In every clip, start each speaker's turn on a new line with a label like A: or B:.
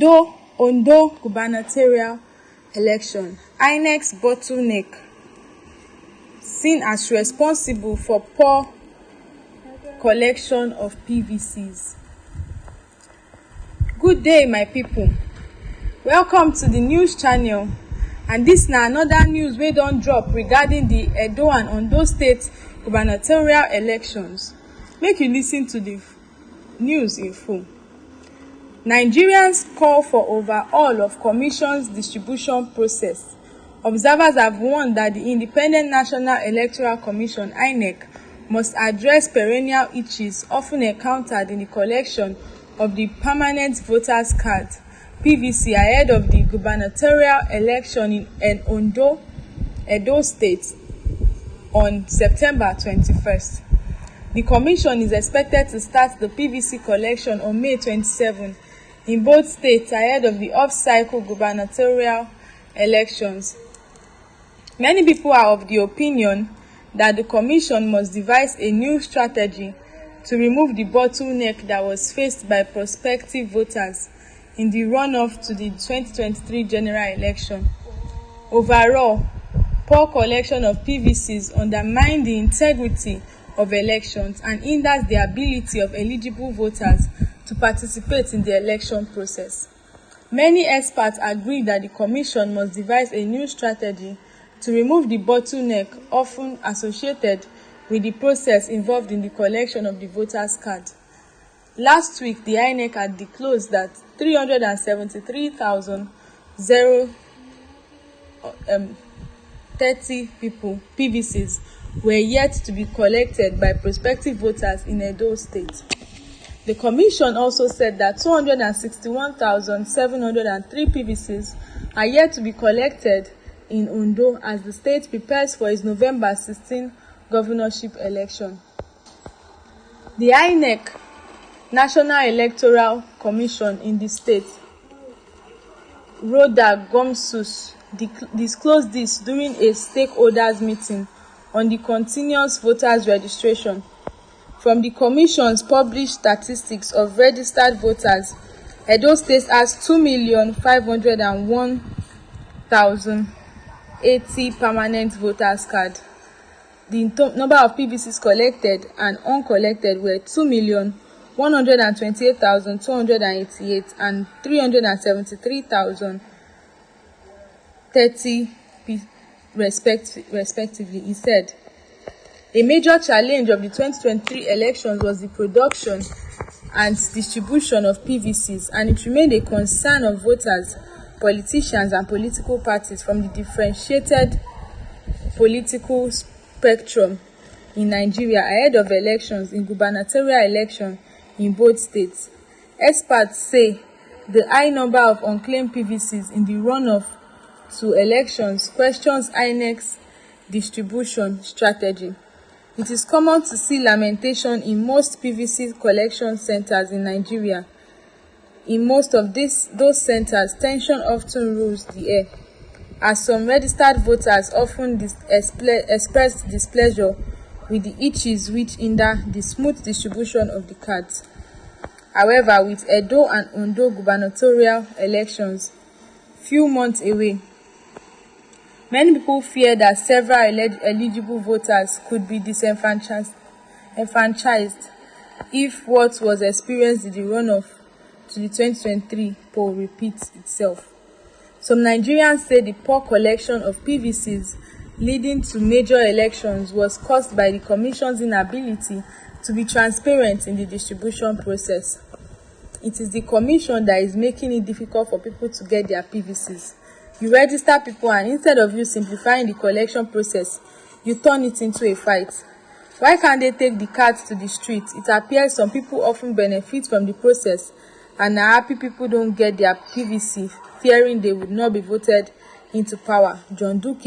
A: Ondo gubernatorial election. Inec'S Bottlenëçk seen as responsible for poor collection of PVCs. Good day, my people. Welcome to the news channel, and this na another news wey don drop regarding the Edo and Ondo state gubernatorial elections. Make you listen to the news in full. Nigerians call for overhaul of Commission's distribution process. Observers have warned that the Independent National Electoral Commission (INEC) must address perennial issues often encountered in the collection of the permanent voters card (PVC) ahead of the gubernatorial election in Edo State on September 21st. The commission is expected to start the PVC collection on May 27 in both states ahead of the off-cycle gubernatorial elections. Many people are of the opinion that the commission must devise a new strategy to remove the bottleneck that was faced by prospective voters in the run-off to the 2023 general election. Overall, poor collection of PVCs undermines the integrity of elections and hinders the ability of eligible voters to participate in the election process. Many experts agree that the commission must devise a new strategy to remove the bottleneck often associated with the process involved in the collection of the voters' card. Last week, the INEC had disclosed that 373,030 PVCs were yet to be collected by prospective voters in Edo State. The commission also said that 261,703 PVCs are yet to be collected in Ondo as the state prepares for its November 16 governorship election. The INEC National Electoral Commission in the state, Rhoda Gomsus, disclosed this during a stakeholders meeting on the continuous voters registration. From the commission's published statistics of registered voters, Edo State has 2,501,080 permanent voters card. The number of PVCs collected and uncollected were 2,128,288 and 373,030 respectively, he said. A major challenge of the 2023 elections was the production and distribution of PVCs, and it remained a concern of voters, politicians, and political parties from the differentiated political spectrum in Nigeria ahead of elections in gubernatorial election in both states. Experts say the high number of unclaimed PVCs in the run-off to elections questions INEC's distribution strategy. It is common to see lamentation in most PVC collection centers in Nigeria. In most of those centers, tension often rules the air, as some registered voters often express displeasure with the issues which hinder the smooth distribution of the cards. However, with Edo and Ondo gubernatorial elections few months away, many people fear that several eligible voters could be disenfranchised if what was experienced in the runoff to the 2023 poll repeats itself. Some Nigerians say the poor collection of PVCs leading to major elections was caused by the Commission's inability to be transparent in the distribution process. It is the Commission that is making it difficult for people to get their PVCs. You register people, and instead of you simplifying the collection process, you turn it into a fight. Why can't they take the cards to the street? It appears some people often benefit from the process and are happy people don't get their PVC, fearing they would not be voted into power. John Duke,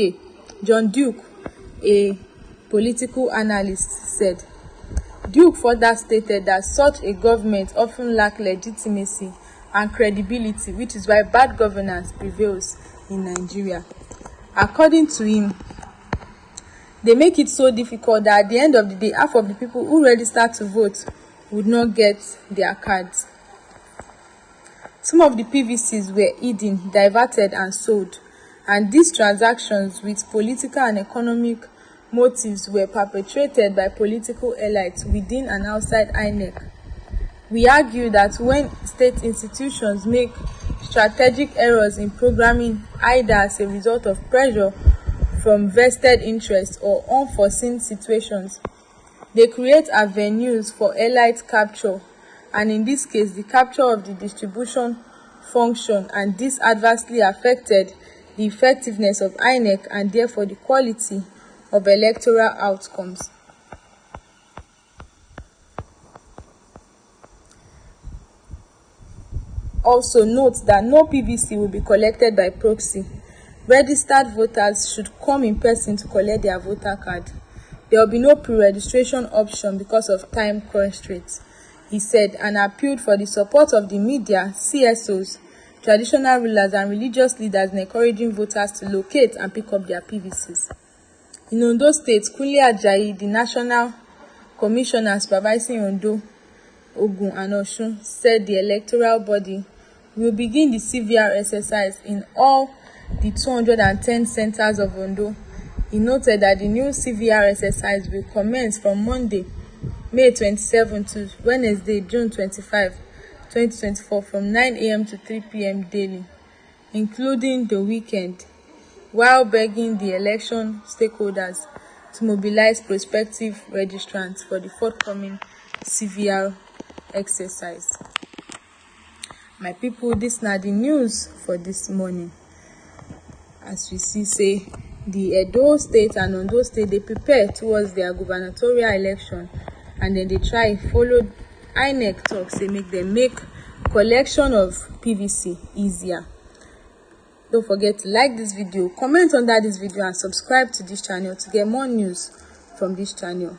A: a political analyst, said. Duke further stated that such a government often lacks legitimacy and credibility, which is why bad governance prevails in Nigeria. According to him, they make it so difficult that at the end of the day, half of the people who register to vote would not get their cards. Some of the PVCs were hidden, diverted and sold, and these transactions with political and economic motives were perpetrated by political elites within and outside Inec. We argue that when state institutions make strategic errors in programming, either as a result of pressure from vested interests or unforeseen situations, they create avenues for elite capture, and in this case the capture of the distribution function, and this adversely affected the effectiveness of Inec and therefore the quality of electoral outcomes. Also note that no PVC will be collected by proxy. Registered voters should come in person to collect their voter card. There will be no pre-registration option because of time constraints, he said, and appealed for the support of the media, CSOs, traditional rulers and religious leaders in encouraging voters to locate and pick up their PVCs. In Ondo State, Kunle Ajayi, the National Commissioner supervising Ondo, Ogun and Osun, said the electoral body will begin the CVR exercise in all the 210 centers of Ondo. He noted that the new CVR exercise will commence from Monday, May 27 to Wednesday, June 25, 2024 from 9 a.m. to 3 p.m. daily, including the weekend, while begging the election stakeholders to mobilize prospective registrants for the forthcoming CVR exercise. My people, this na the news for this morning. As we see, say the Edo State and Ondo State, they prepare towards their gubernatorial election, and then they try follow INEC talk, say make them make collection of PVC easier. Don't forget to like this video, comment under this video and subscribe to this channel to get more news from this channel.